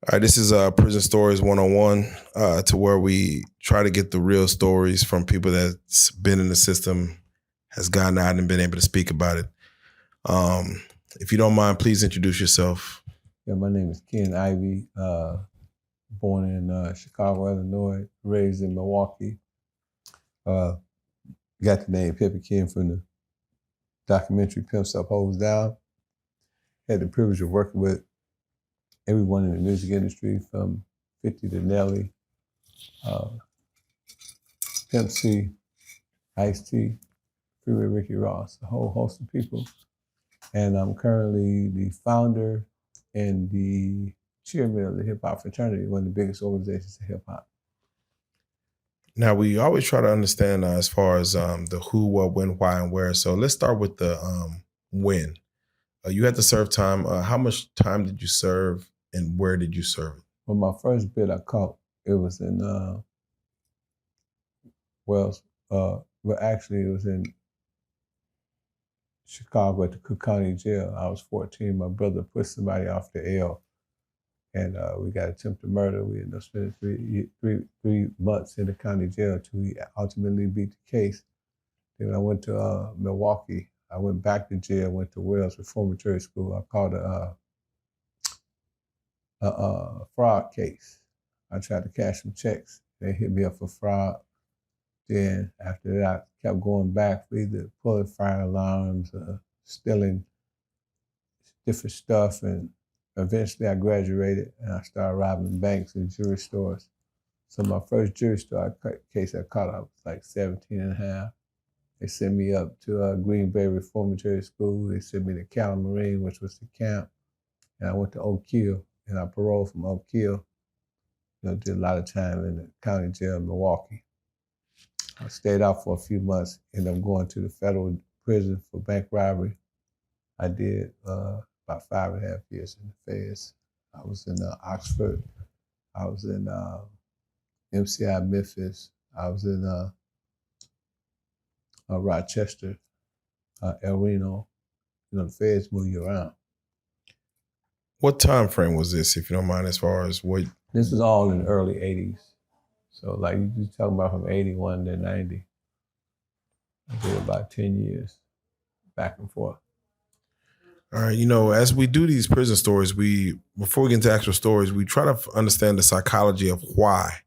All right, this is Prison Stories 101, to where we try to get the real stories from people that's been in the system, has gotten out and been able to speak about it. If you don't mind, please introduce yourself. Yeah, my name is Ken Ivey, born in Chicago, Illinois, raised in Milwaukee. Got the name Pimpin from the documentary Pimps Up, Hoes Down. Had the privilege of working with everyone in the music industry from 50 to Nelly, Pimp C, Ice-T, Freeway Ricky Ross, a whole host of people. And I'm currently the founder and the chairman of the hip hop fraternity, one of the biggest organizations in hip hop. Now, we always try to understand as far as the who, what, when, why, and where. So let's start with the when. You had to serve time. How much time did you serve and where did you serve it? Well, my first bit I caught, it was in, actually it was in Chicago at the Cook County Jail. I was 14. My brother pushed somebody off the L, and we got attempted murder. We ended up spending three months in the county jail until we ultimately beat the case. Then when I went to Milwaukee, I went back to jail, went to Wells Reformatory School. I called a fraud case. I tried to cash some checks. They hit me up for fraud. Then after that, I kept going back for either pulling fire alarms, stealing different stuff, and eventually I graduated and I started robbing banks and jewelry stores. So my first jewelry store case I caught, I was like 17 and a half. They sent me up to Green Bay Reformatory School. They sent me to Calamarine, which was the camp. And I went to Oak Hill, and I paroled from Oak Hill. Did a lot of time in the county jail in Milwaukee. I stayed out for a few months, ended up going to the federal prison for bank robbery. I did about 5.5 years in the feds. I was in Oxford. I was in MCI Memphis. I was in Rochester, El Reno. The feds move you around. What time frame was this, if you don't mind, as far as what? This was all in the early 80s. So like you're talking about from 81 to 90. I did about 10 years, back and forth. All right, as we do these prison stories, before we get into actual stories, we try to understand the psychology of why.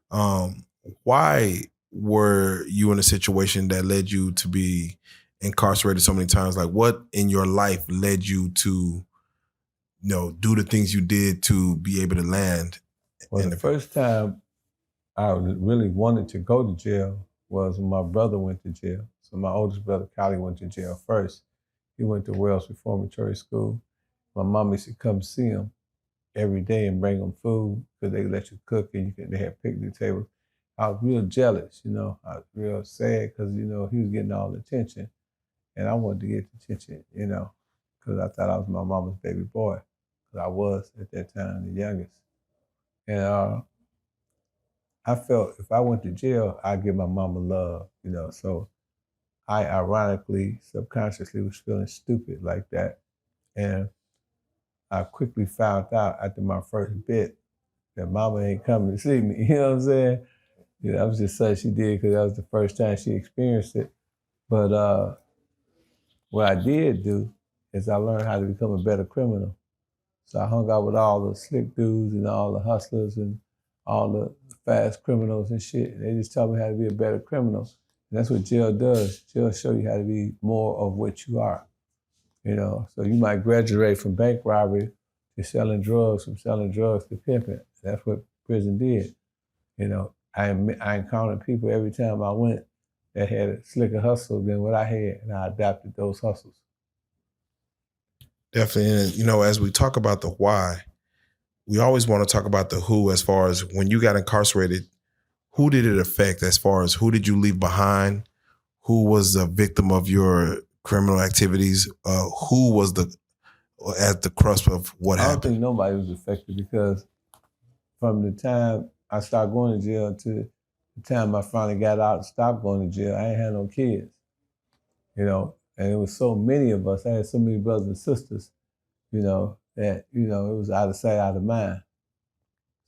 Why were you in a situation that led you to be incarcerated so many times? Like, what in your life led you to, do the things you did to be able to land? Well, the first time I really wanted to go to jail was when my brother went to jail. So my oldest brother, Kylie, went to jail first. He went to Wells Reformatory School. My mom used to come see him every day and bring him food because they let you cook and they had picnic tables. I was real jealous, I was real sad because, he was getting all the attention. And I wanted to get the attention, because I thought I was my mama's baby boy. Because I was, at that time, the youngest. And I felt if I went to jail, I'd give my mama love, So I ironically, subconsciously was feeling stupid like that. And I quickly found out after my first bit that mama ain't coming to see me, you know what I'm saying? That was just something she did because that was the first time she experienced it. But what I did do is I learned how to become a better criminal. So I hung out with all the slick dudes and all the hustlers and all the fast criminals and shit. They just taught me how to be a better criminal. And that's what jail does. Jail show you how to be more of what you are. So you might graduate from bank robbery to selling drugs, from selling drugs to pimping. That's what prison did. I encountered people every time I went that had a slicker hustle than what I had, and I adapted those hustles. Definitely. And, as we talk about the why, we always want to talk about the who as far as when you got incarcerated, who did it affect as far as who did you leave behind? Who was the victim of your criminal activities? Who was at the crusp of what happened? I don't think nobody was affected because from the time I started going to jail to the time I finally got out and stopped going to jail, I ain't had no kids, and it was so many of us. I had so many brothers and sisters, that, it was out of sight, out of mind.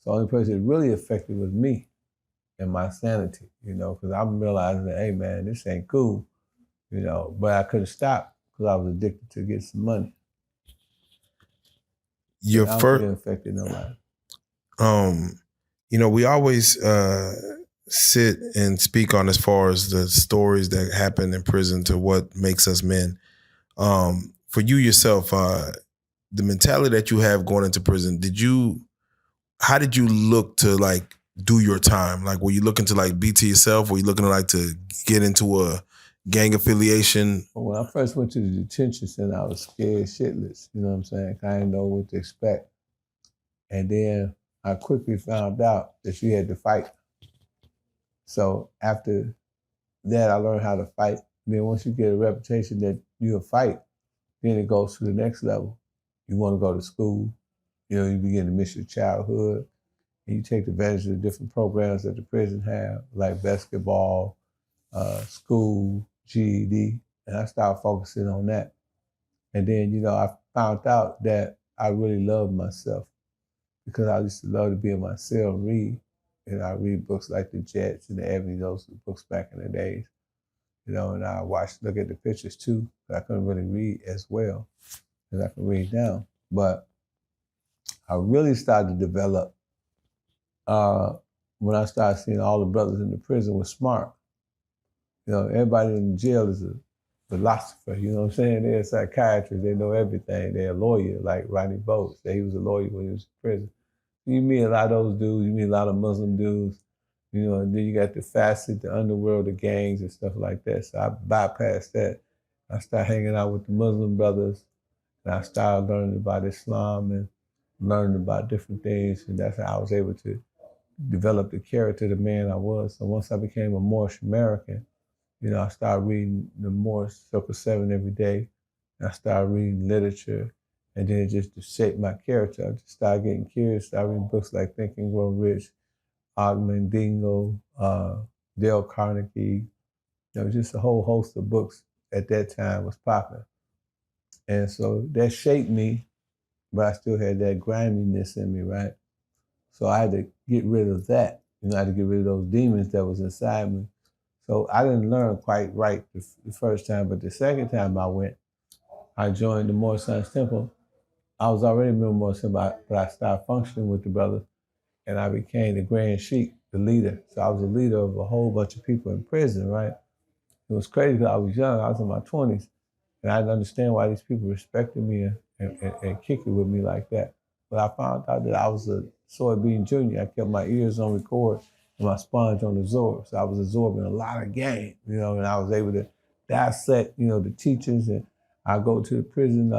So the only person it really affected was me and my sanity, because I'm realizing that, hey man, this ain't cool, but I couldn't stop because I was addicted to get some money. Your And I don't first, think it affected nobody. we always sit and speak on as far as the stories that happen in prison to what makes us men. For you yourself, the mentality that you have going into prison, how did you look to like do your time? Like, were you looking to like be to yourself? Were you looking to like to get into a gang affiliation? Well, when I first went to the detention center, I was scared shitless. You know what I'm saying? I didn't know what to expect. And then I quickly found out that you had to fight. So after that, I learned how to fight. And then once you get a reputation that you'll fight, then it goes to the next level. You want to go to school. You begin to miss your childhood. And you take advantage of the different programs that the prison have, like basketball, school, GED. And I started focusing on that. And then, I found out that I really loved myself because I used to love to be in my cell and read. And I read books like The Jets and The Ebony, those books back in the days. And I look at the pictures too, but I couldn't really read as well as I can read now. But I really started to develop when I started seeing all the brothers in the prison were smart. Everybody in jail is a philosopher, you know what I'm saying? They're a psychiatrist, they know everything. They're a lawyer, like Rodney Boats. He was a lawyer when he was in prison. You meet a lot of those dudes, you meet a lot of Muslim dudes, and then you got the facet, the underworld, the gangs and stuff like that. So I bypassed that. I started hanging out with the Muslim brothers, and I started learning about Islam and learning about different things, and that's how I was able to develop the character of the man I was. So once I became a Moorish American, I started reading the Moorish Circle 7 every day. And I started reading literature, and then just to shape my character, I just started getting curious. Started reading books like Think and Grow Rich, Og Mandingo, Dale Carnegie. Just a whole host of books at that time was popular. And so that shaped me, but I still had that griminess in me, right? So I had to get rid of that. I had to get rid of those demons that was inside me. So I didn't learn quite right the first time, but the second time I went, I joined the Moorish Science Temple. I was already a member of Moorish Temple, but I started functioning with the brothers, and I became the Grand Sheik, the leader. So I was a leader of a whole bunch of people in prison, right? It was crazy because I was young. I was in my 20s, and I didn't understand why these people respected me and kicked it with me like that. But I found out that I was a soybean junior. I kept my ears on record and my sponge on absorb. So I was absorbing a lot of game, and I was able to dissect, the teachers. And I go to the prison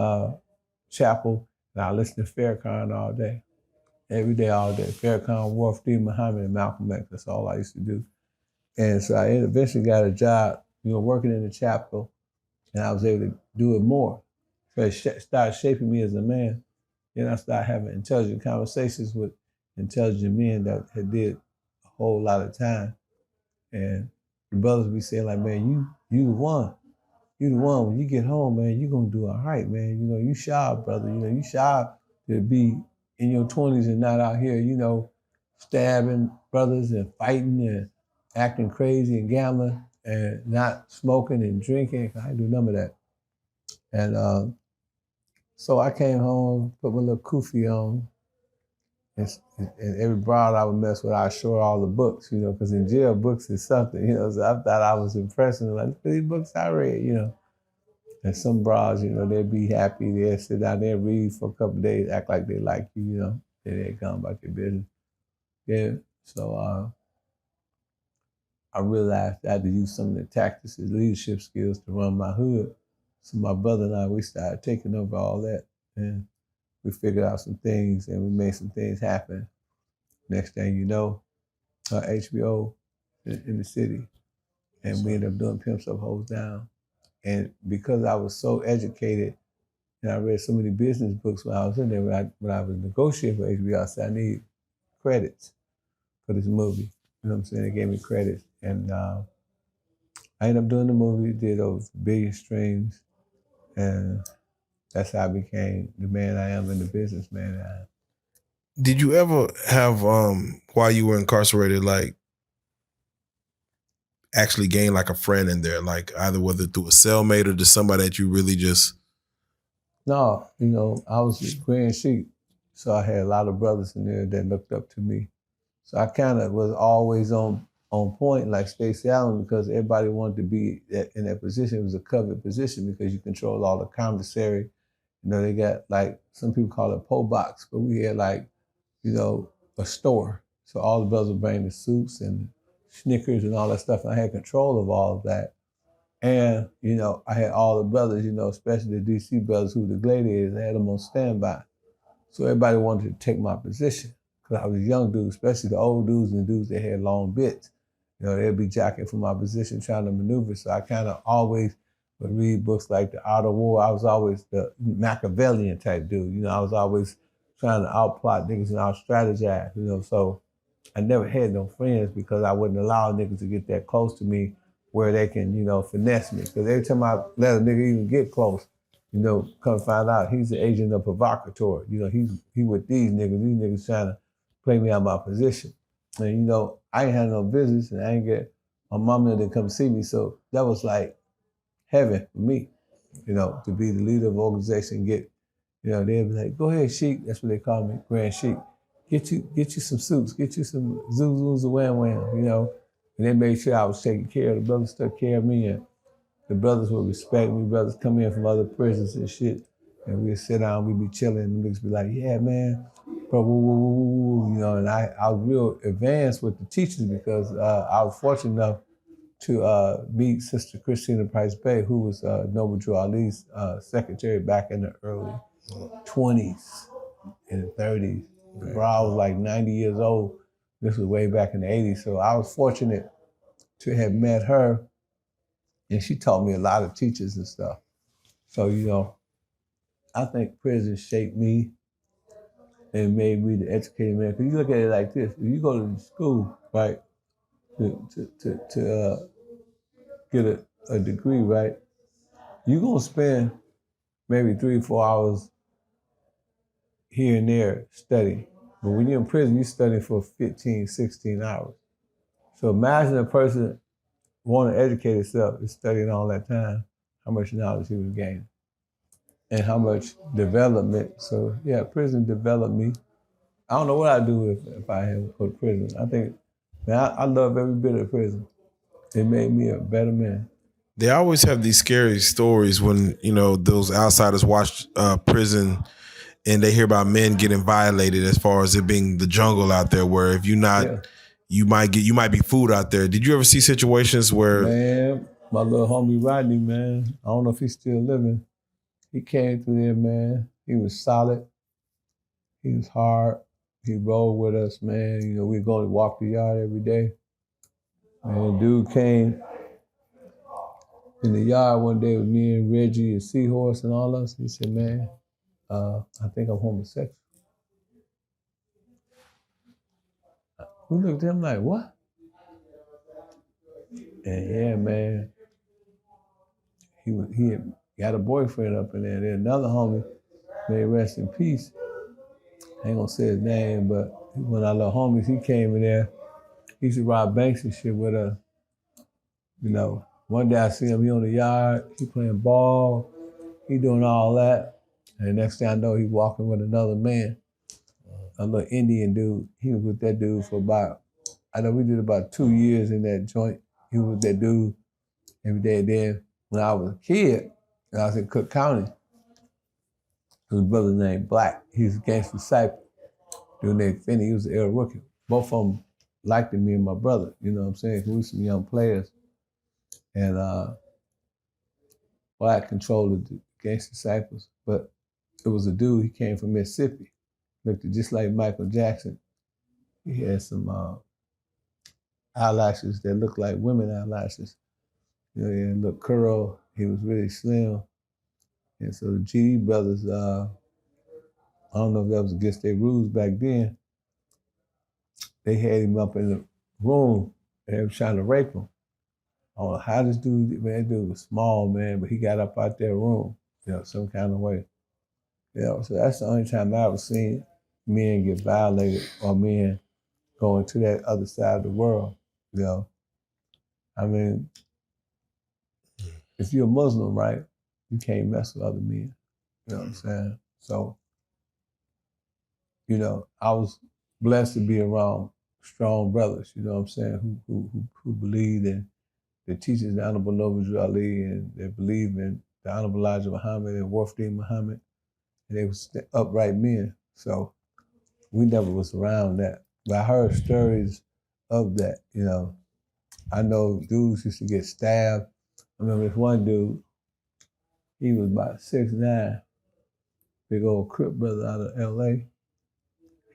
chapel and I listen to Farrakhan all day, every day, all day. Farrakhan, Wharf D. Muhammad, and Malcolm X. That's all I used to do. And so I eventually got a job, working in the chapel, and I was able to do it more. So it started shaping me as a man. Then I started having intelligent conversations with intelligent men that had did a whole lot of time. And the brothers be saying like, man, you the one. You the one. When you get home, man, you gonna do all right, man. You shy, brother. You shy to be in your 20s and not out here, stabbing brothers and fighting and acting crazy and gambling and not smoking and drinking. I didn't do none of that. And so I came home, put my little kufi on, and every broad I would mess with, I'd show her all the books, because in jail, books is something, so I thought I was impressing, like, look at these books I read, And some broads, they'd be happy, they'd sit down there, read for a couple of days, act like they like you, then they'd come about their business. Yeah, so I realized I had to use some of the tactics and leadership skills to run my hood. So my brother and I, we started taking over all that, and we figured out some things, and we made some things happen. Next thing you know, HBO in the city, and we ended up doing Pimps Up, Hoes Down. And because I was so educated, and I read so many business books when I was in there, when I was negotiating for HBO, I said, I need credits for this movie. You know what I'm saying? They gave me credits. And I ended up doing the movie, did over 1 billion streams, and that's how I became the man I am and the businessman I am. Did you ever have while you were incarcerated, like actually gain like a friend in there, like either whether through a cellmate or just somebody that you really just No, I was a grand sheep, so I had a lot of brothers in there that looked up to me. So I kind of was always on point, like Stacey Allen, because everybody wanted to be in that position. It was a coveted position because you control all the commissary. They got like some people call it po box, but we had like a store. So all the brothers would bring the soups and Snickers and all that stuff. And I had control of all of that. And, I had all the brothers, especially the DC brothers who were the gladiators, I had them on standby. So everybody wanted to take my position because I was a young dude, especially the old dudes and the dudes that had long bits. They'd be jacking for my position, trying to maneuver. So I kind of always would read books like The Art of War. I was always the Machiavellian type dude. I was always trying to outplot niggas and out-strategize, So I never had no friends because I wouldn't allow niggas to get that close to me where they can, finesse me. Because every time I let a nigga even get close, come find out he's the agent of provocateur. He with these niggas trying to play me out of my position. And I ain't had no business and I ain't get my mama to come see me. So that was like heaven for me, to be the leader of the organization, they'd be like, go ahead, Sheik. That's what they call me, Grand Sheik. Get you some suits, get you some zoos and wham wham, And they made sure I was taken care of. The brothers took care of me and the brothers would respect me. Brothers come in from other prisons and shit. And we'd sit down, we'd be chilling, and niggas be like, yeah, man, bro, woo, woo, woo, woo. And I was real advanced with the teachers because I was fortunate enough to meet Sister Christina Price Bay, who was Noble Drew Ali's secretary back in the early 20s and the 30s. Right. Bro, I was like 90 years old. This was way back in the 80s. So I was fortunate to have met her, and she taught me a lot of teachers and stuff. So, I think prison shaped me and made me the educated man. Because you look at it like this: if you go to school, right, to get a degree, right, you're gonna spend maybe 3 or 4 hours here and there studying. But when you're in prison, you're studying for 15, 16 hours. So imagine a person wanting to educate himself is studying all that time, how much knowledge he was gaining and how much development. So yeah, prison developed me. I don't know what I'd do if I had to go to prison. I think, man, I love every bit of prison. It made me a better man. They always have these scary stories when, those outsiders watch prison and they hear about men getting violated as far as it being the jungle out there where if you're not, you might be food out there. Did you ever see situations where... Man, my little homie Rodney, man, I don't know if he's still living. He came through there, man. He was solid. He was hard. He rolled with us, man. We'd go to walk the yard every day. And dude came in the yard one day with me and Reggie and Seahorse and all us. He said, man, I think I'm homosexual. We looked at him like, what? And yeah, man, he had got a boyfriend up in there. There's another homie, may rest in peace. I ain't gonna say his name, but one of our little homies, he came in there. He used to rob banks and shit with us. One day I see him, he on the yard, he playing ball, he doing all that. And the next thing I know, he walking with another man, a little Indian dude. He was with that dude for we did about 2 years in that joint. He was with that dude every day. Then when I was a kid, and I was in Cook County, his brother named Black. He was a gangster disciple. Dude named Finney, he was an Air rookie. Both of them liked me and my brother, you know what I'm saying? We were some young players. And Black controlled the gangster disciples, but it was a dude, he came from Mississippi. Looked just like Michael Jackson. He had some eyelashes that looked like women eyelashes. He looked curl. He was really slim. And so the GD brothers, I don't know if that was against their rules back then, they had him up in the room and they were trying to rape him. I don't know how this dude, man, that dude was small, man, but he got up out that room, some kind of way. So that's the only time I ever seen men get violated or men going to that other side of the world, you know. I mean, if you're a Muslim, right, you can't mess with other men, you know what I'm saying? So, you know, I was blessed to be around strong brothers, you know what I'm saying, who believe in the teachings of the Honorable Noble Ali, and they believe in the Honorable Elijah Muhammad and Wafdi Muhammad, and they were upright men. So we never was around that. But I heard stories of that, you know. I know dudes used to get stabbed. I remember this one dude, he was about 6'9", big old Crip brother out of LA.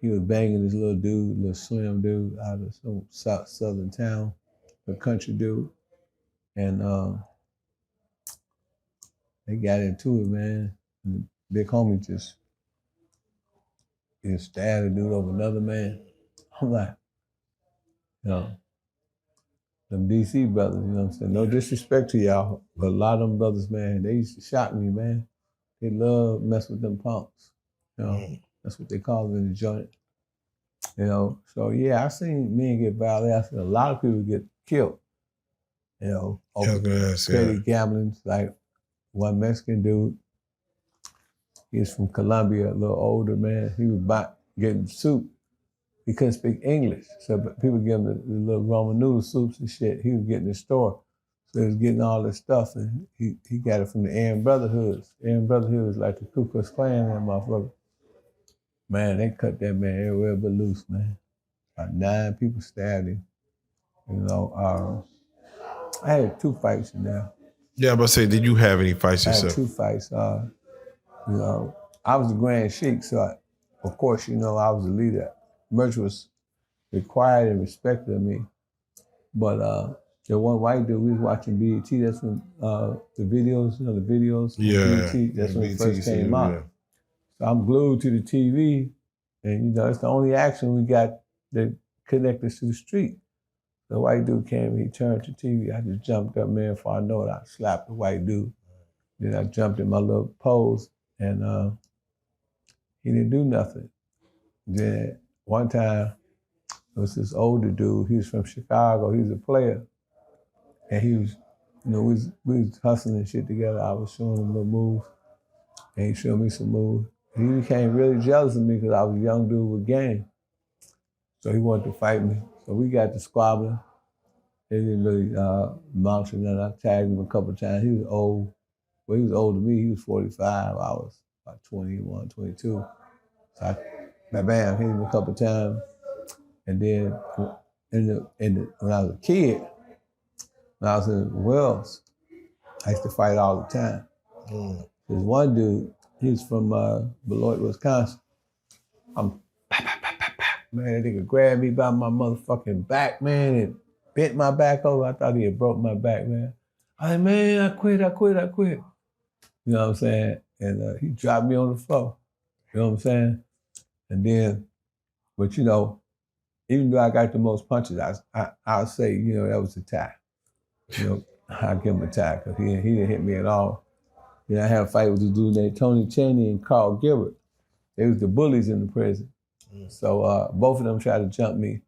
He was banging this little dude, little slim dude out of some southern town, a country dude. And they got into it, man. And the big homie just stabbed a dude over another man. I'm like, you know, them DC brothers, you know what I'm saying? No disrespect to y'all, but a lot of them brothers, man, they used to shock me, man. They love mess with them punks. You know, that's what they call them in the joint. You know, so yeah, I seen men get violated. I seen a lot of people get killed. You know, over petty gambling. Like one Mexican dude, he's from Colombia, a little older man. He was getting soup. He couldn't speak English, so people give him the little ramen noodle soups and shit. He was getting the store, so he was getting all this stuff, and he got it from the Aryan Brotherhoods. Aryan Brotherhood is like the Ku Klux Klan, that motherfucker. Man, they cut that man everywhere but loose, man. About 9 people stabbed him. You know, I had 2 fights in there. Yeah, but say, did you have any fights yourself? I had 2 fights. You know, I was the Grand Sheik, so of course, you know, I was the leader. Merch was required and respected of me. But the one white dude, we was watching BET. That's when the videos, you know, the videos. Yeah. BET, that's when it first came out. Yeah. So I'm glued to the TV, and you know, it's the only action we got that connected us to the street. The white dude came, he turned to TV. I just jumped up, man. Before I know it, I slapped the white dude. Then I jumped in my little pose, and he didn't do nothing. Then one time, there was this older dude. He was from Chicago. He was a player, and he was, you know, we was hustling and shit together. I was showing him a little move, and he showed me some moves. He became really jealous of me because I was a young dude with game. So he wanted to fight me. So we got to squabbling. They didn't really mount or nothing. I tagged him a couple of times. He was old. Well, he was older than me. He was 45. I was about 21, 22. So I, bam, hit him a couple of times. And then when I was a kid, when I was in Wells, I used to fight all the time. There's one dude, he was from Beloit, Wisconsin. Man, that nigga grabbed me by my motherfucking back, man, and bent my back over. I thought he had broke my back, man. I said, man, I quit. You know what I'm saying? And he dropped me on the floor. You know what I'm saying? And then, but you know, even though I got the most punches, I'll say, you know, that was a tie. You know, I'll give him a tie because he didn't hit me at all. Then I had a fight with this dude named Tony Cheney and Carl Gilbert. They was the bullies in the prison. So both of them tried to jump me,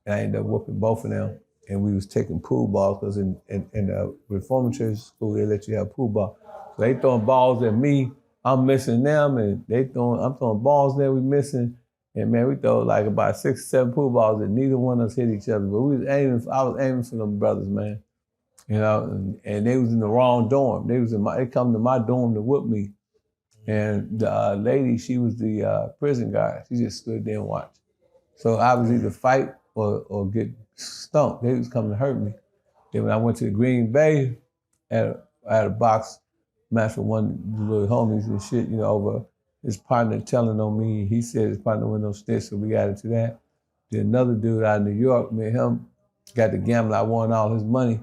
and I ended up whooping both of them. And we was taking pool balls because in the reformatory school, they let you have pool ball. So they throwing balls at me, I'm missing them, and I'm throwing balls there, we missing. And man, we throw like about 6 or 7 pool balls, and neither one of us hit each other. But I was aiming for them brothers, man. You know, and they was in the wrong dorm. They come to my dorm to whoop me. And the lady, she was the prison guard. She just stood there and watched. So I was either fight or get stumped. They was coming to hurt me. Then when I went to the Green Bay, I had a box match with one of the little homies and shit, you know, over his partner telling on me. He said his partner went no stitch, so we got into that. Then another dude out of New York, me and him got the gamble. I won all his money.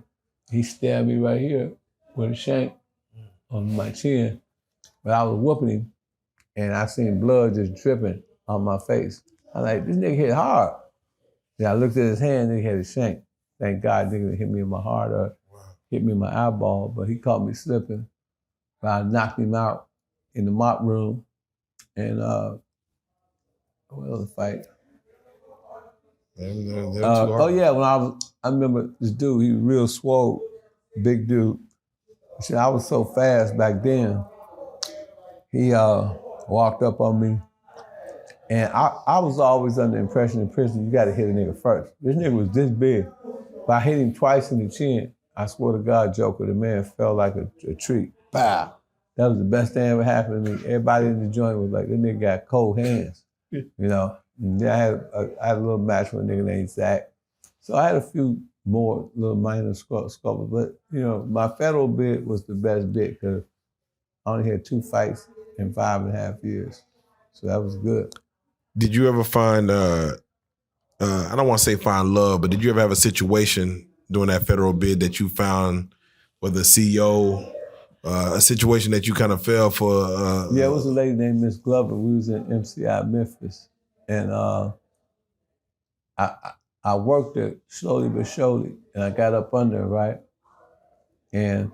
He stabbed me right here with a shank on my chin. But I was whooping him, and I seen blood just dripping on my face. I'm like, this nigga hit hard. Then I looked at his hand, and he had a shank. Thank God, nigga hit me in my heart or hit me in my eyeball, but he caught me slipping. But I knocked him out in the mop room, and What other fight? They're too hard. Oh yeah, I remember this dude. He was real swole, big dude. See, I was so fast back then. He walked up on me, and I was always under the impression in prison you got to hit a nigga first. This nigga was this big. If I hit him twice in the chin, I swear to God, Joker, the man fell like a tree. Pow! That was the best thing ever happened to me. Everybody in the joint was like, this nigga got cold hands, you know. And then I had a little match with a nigga named Zach. So I had a few more little minor scuffles, but you know, my federal bid was the best bid because I only had 2 fights in 5.5 years. So that was good. Did you ever find, I don't want to say find love, but did you ever have a situation during that federal bid that you found with the CEO, a situation that you kind of fell for? Yeah, it was a lady named Miss Glover. We was in MCI Memphis. And I worked it slowly but surely, and I got up under her, right? And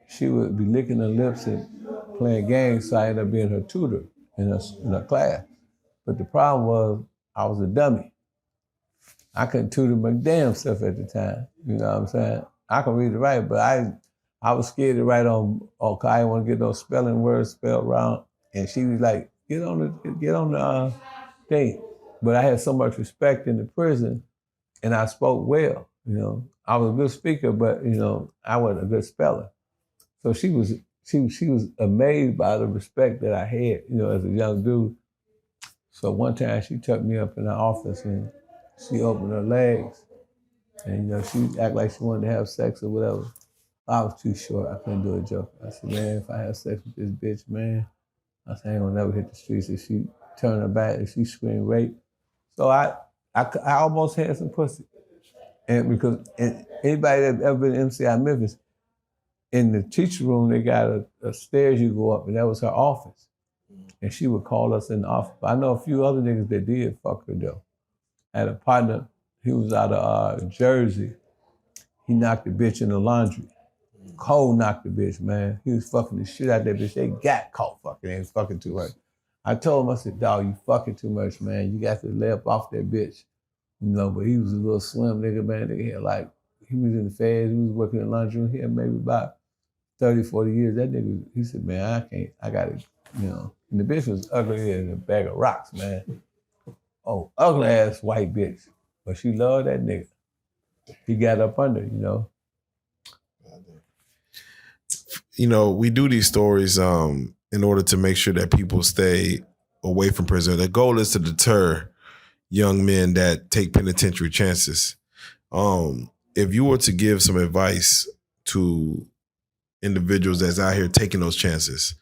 she would be licking her lips and playing games, so I ended up being her tutor in her class. But the problem was I was a dummy. I couldn't tutor my damn self at the time. You know what I'm saying? I can read and write, but I was scared to write on cause I didn't want to get those spelling words spelled wrong. And she was like, get on the thing. But I had so much respect in the prison, and I spoke well. You know, I was a good speaker, but you know, I wasn't a good speller. So she was amazed by the respect that I had, you know, as a young dude. So one time she took me up in her office and she opened her legs, and you know, she acted like she wanted to have sex or whatever. I was too short. I couldn't do a joke. I said, man, if I have sex with this bitch, man, I said, I ain't gonna never hit the streets. If she turned her back, if she screamed rape. So I almost had some pussy. And because anybody that ever been to MCI Memphis, in the teacher room, they got a stairs you go up, and that was her office. And she would call us in the office. But I know a few other niggas that did fuck her, though. I had a partner, he was out of Jersey. He knocked the bitch in the laundry. Cole knocked the bitch, man. He was fucking the shit out of that bitch. They got caught fucking. They was fucking too much. I told him, I said, dawg, you fucking too much, man. You got to lay up off that bitch. You know, but he was a little slim nigga, man. Nigga had like, he was in the feds, he was working in the laundry room. He had maybe about 30, 40 years. That nigga, he said, man, I gotta, you know. And the bitch was ugly as a bag of rocks, man. Oh, ugly ass white bitch. But she loved that nigga. He got up under, you know. You know, we do these stories in order to make sure that people stay away from prison. The goal is to deter young men that take penitentiary chances. If you were to give some advice to individuals that's out here taking those chances,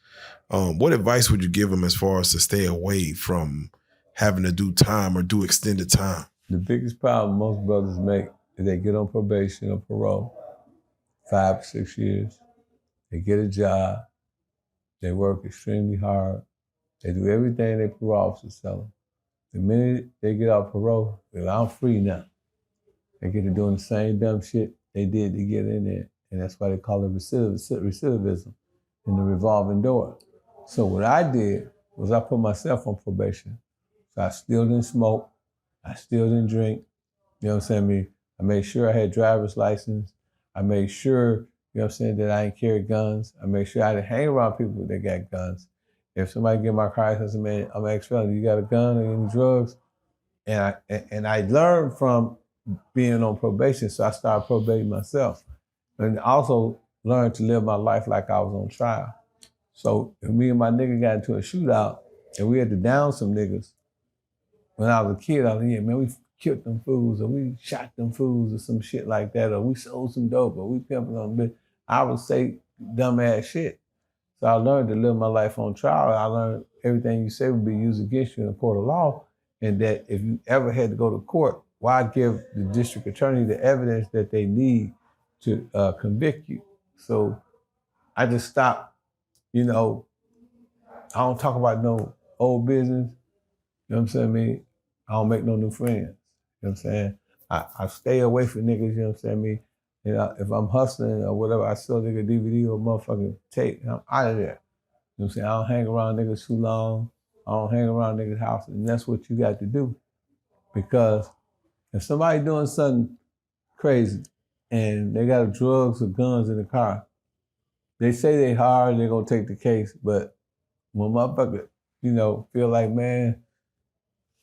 what advice would you give them as far as to stay away from having to do time or do extended time? The biggest problem most brothers make is they get on probation or parole, 5 or 6 years. They get a job. They work extremely hard. They do everything their parole officers tell them. The minute they get off parole, they're like, I'm free now. They get to doing the same dumb shit they did to get in there. And that's why they call it recidivism in the revolving door. So what I did was I put myself on probation. So I still didn't smoke. I still didn't drink. You know what I'm saying? I made sure I had driver's license. I made sure, you know what I'm saying, that I didn't carry guns. I made sure I didn't hang around people that got guns. If somebody get my car, I say, man, I'm ex-felon, you got a gun or any drugs? And I learned from being on probation, so I started probating myself. And also learned to live my life like I was on trial. So if me and my nigga got into a shootout and we had to down some niggas, when I was a kid, I was like, yeah, man, we killed them fools, or we shot them fools, or some shit like that, or we sold some dope, or we pimping on bitch. I would say dumbass shit. So I learned to live my life on trial. I learned everything you say would be used against you in a court of law, and that if you ever had to go to court, why give the district attorney the evidence that they need to convict you? So I just stopped, you know, I don't talk about no old business, you know what I'm saying? I mean, I don't make no new friends, you know what I'm saying? I stay away from niggas, you know what I'm saying? I mean, you know, if I'm hustling or whatever, I sell nigga DVD or motherfucking tape, I'm out of there. You know what I'm saying? I don't hang around niggas too long. I don't hang around niggas' houses, and that's what you got to do. Because if somebody doing something crazy and they got drugs or guns in the car, they say they hard, they're gonna take the case, but when motherfucker, feel like, man,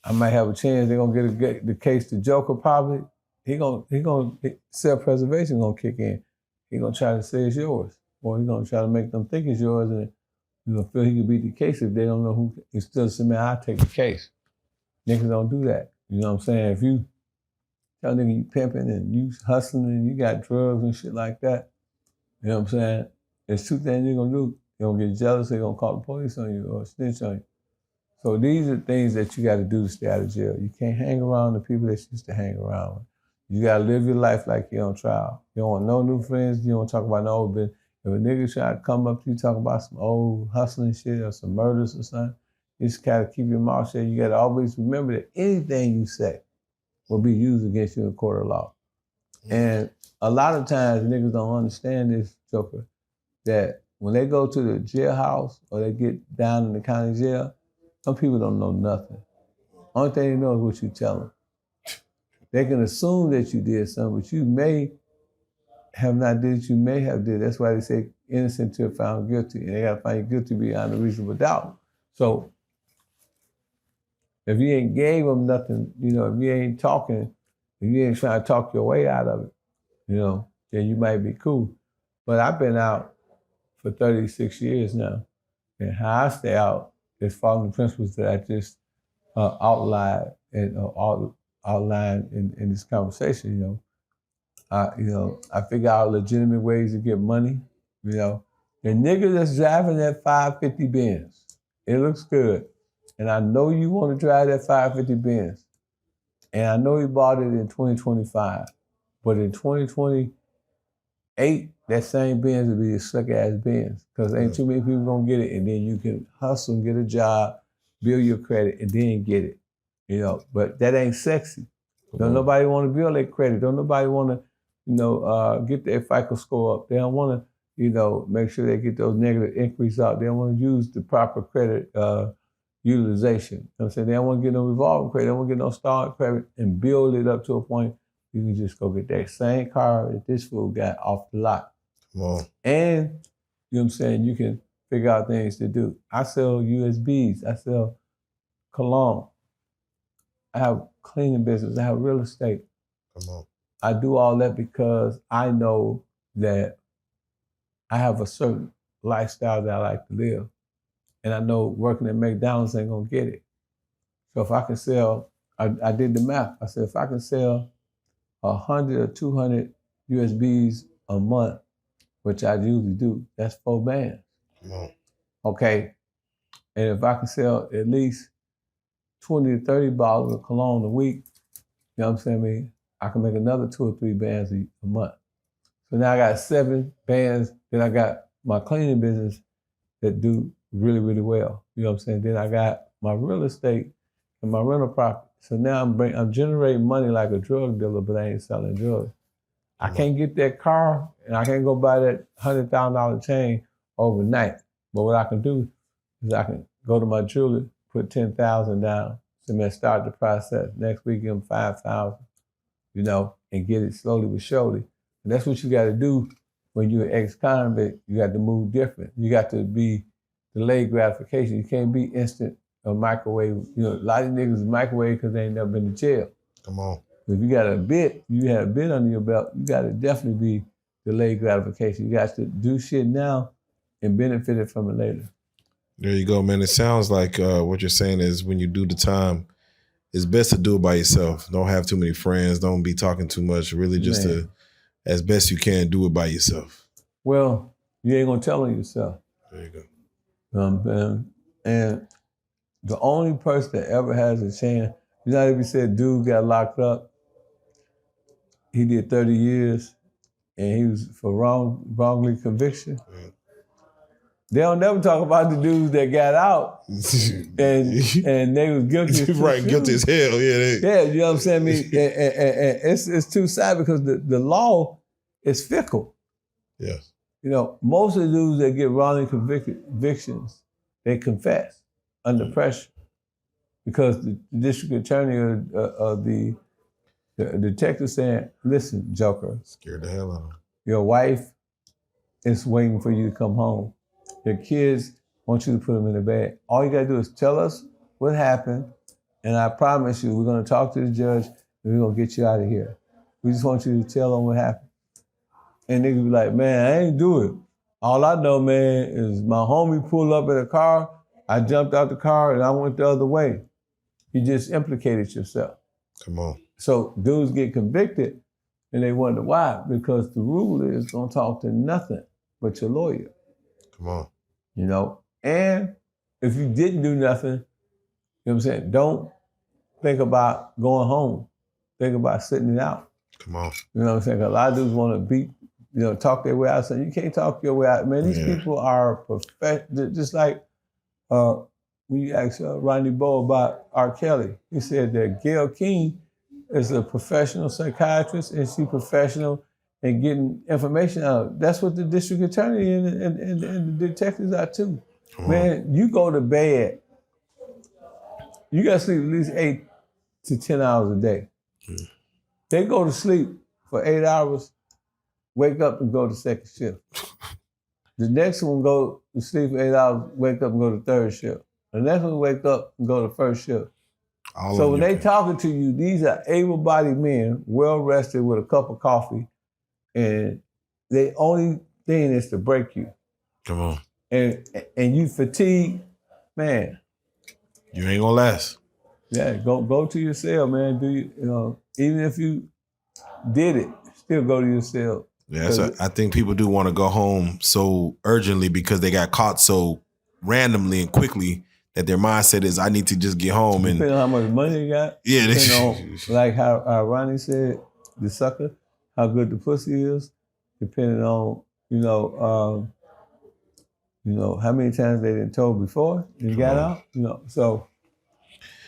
I might have a chance, they're gonna get the case to Joker probably, self-preservation gonna kick in. He gonna try to say it's yours. Or he gonna try to make them think it's yours, and you gonna feel he can beat the case if they don't know who. Instead of saying, man, I'll take the case. Niggas don't do that. You know what I'm saying? If you tell nigga you pimping and you hustling and you got drugs and shit like that, you know what I'm saying? There's two things you're gonna do. You're gonna get jealous, they're gonna call the police on you or snitch on you. So these are things that you gotta do to stay out of jail. You can't hang around the people that you used to hang around with. You gotta live your life like you're on trial. You don't want no new friends, you don't want to talk about no old business. If a nigga try to come up to you talking about some old hustling shit or some murders or something, you just gotta keep your mouth shut. You gotta always remember that anything you say will be used against you in court of law. And a lot of times niggas don't understand this, Joker, that when they go to the jailhouse or they get down in the county jail, some people don't know nothing. Only thing they know is what you tell them. They can assume that you did something, but you may have not did it, you may have did. That's why they say innocent till found guilty, and they gotta find you guilty beyond a reasonable doubt. So if you ain't gave them nothing, if you ain't talking, if you ain't trying to talk your way out of it, then you might be cool. But I've been out for 36 years now, and how I stay out is following the principles that I just outlined in this conversation. I figure out legitimate ways to get money. The nigga that's driving that 550 Benz, it looks good. And I know you want to drive that 550 Benz. And I know he bought it in 2025. But in 2028, that same Benz will be a slick ass Benz. Because ain't too many people gonna get it. And then you can hustle and get a job, build your credit, and then get it. But that ain't sexy. Don't nobody want to build their credit. Don't nobody want to, get their FICO score up. They don't want to, make sure they get those negative inquiries out. They don't want to use the proper credit utilization. You know what I'm saying? They don't want to get no revolving credit. They don't want to get no starting credit and build it up to a point you can just go get that same car that this fool got off the lot. Wow. And, you can figure out things to do. I sell USBs. I sell cologne. I have cleaning business. I have real estate. Come on. I do all that because I know that I have a certain lifestyle that I like to live. And I know working at McDonald's ain't gonna get it. So if I can sell, I did the math. I said, if I can sell 100 or 200 USBs a month, which I usually do, that's 4 bands. Come on. Okay. And if I can sell at least 20 to 30 bottles of cologne a week, you know what I'm saying? I can make another 2 or 3 bands a month. So now I got 7 bands. Then I got my cleaning business that do really, really well. You know what I'm saying? Then I got my real estate and my rental property. So now I'm generating money like a drug dealer, but I ain't selling drugs. I can't get that car and I can't go buy that $100,000 chain overnight. But what I can do is I can go to my jeweler, put $10,000 down, and then start the process. Next week, give them $5,000, and get it slowly but surely. And that's what you got to do when you're an ex-convict. You got to move different. You got to be delayed gratification. You can't be instant or microwave. A lot of niggas is microwave because they ain't never been to jail. Come on. If you got a bit, you had a bit under your belt, you got to definitely be delayed gratification. You got to do shit now and benefit from it later. There you go, man. It sounds like what you're saying is when you do the time, it's best to do it by yourself. Don't have too many friends. Don't be talking too much. Really just as best you can, do it by yourself. Well, you ain't going to tell on yourself. There you go. And the only person that ever has a chance, if you said dude got locked up, he did 30 years and he was for wrongly conviction. Yeah. They don't never talk about the dudes that got out and they was guilty. Right, guilty as hell. Yeah, you know what I'm saying? And it's too sad because the law is fickle. Yes. Most of the dudes that get wrongly convictions, they confess under pressure. because the district attorney or the detective saying, listen, Joker, Scared the hell out of him. your wife is waiting for you to come home. Your kids want you to put them in the bed. All you gotta do is tell us what happened, and I promise you, we're gonna talk to the judge and we're gonna get you out of here. We just want you to tell them what happened. And niggas be like, man, I ain't do it. All I know, man, is my homie pulled up in a car, I jumped out the car and I went the other way. You just implicated yourself. Come on. So dudes get convicted and they wonder why, because the rule is don't talk to nothing but your lawyer. Come on. You know, and if you didn't do nothing, you know what I'm saying, don't think about going home. Think about sitting it out. Come on. You know what I'm saying? A lot of dudes want to beat, talk their way out. So you can't talk your way out. Man, these people are just like when you ask Rodney Bowe about R. Kelly, he said that Gayle King is a professional psychiatrist and she's professional in getting information out. That's what the district attorney and the detectives are too. Man, you go to bed, you got to sleep at least 8 to 10 hours a day. They go to sleep for 8 hours, wake up and go to second shift. The next one go to sleep for 8 hours, wake up and go to third shift. The next one wake up and go to first shift. So when they talking to you, these are able-bodied men, well-rested with a cup of coffee, and the only thing is to break you. Come on. And you fatigue, man. You ain't gonna last. Yeah, go to your cell, man. Even if you did it, still go to your cell. Yeah, I think people do want to go home so urgently because they got caught so randomly and quickly that their mindset is, I need to just get home. And depending on how much money you got. Yeah, like how Ronnie said, the sucker, how good the pussy is, depending on how many times they done told before you got out.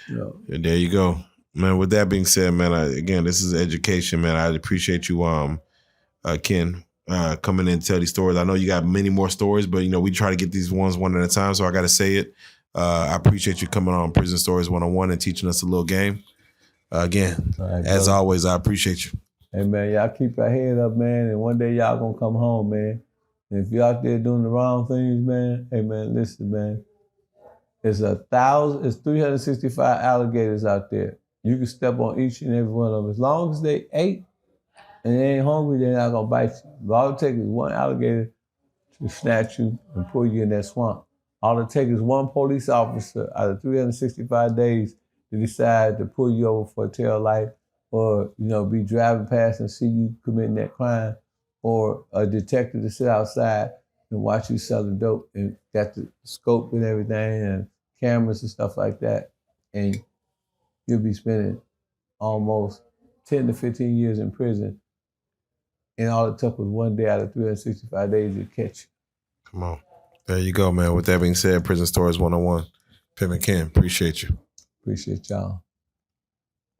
And there you go, man. With that being said, man, again, this is education, man. I appreciate you, Ken, coming in and tell these stories. I know you got many more stories, but we try to get these ones one at a time. So I got to say it. I appreciate you coming on Prison Stories 101 and teaching us a little game. Again, right, as always, I appreciate you. Hey, man, y'all keep your head up, man, and one day y'all gonna come home, man. And if you're out there doing the wrong things, man, hey, man, listen, man. It's 365 alligators out there. You can step on each and every one of them. As long as they ate and they ain't hungry, they're not gonna bite you. All it takes is one alligator to snatch you and pull you in that swamp. All it takes is one police officer out of 365 days to decide to pull you over for a tail light, or be driving past and see you committing that crime, or a detective to sit outside and watch you selling dope and got the scope and everything and cameras and stuff like that, and you'll be spending almost 10 to 15 years in prison, and all it took was one day out of 365 days to catch you. Come on. There you go, man. With that being said, Prison Stories 101. Pimpin' Ken, appreciate you. Appreciate y'all.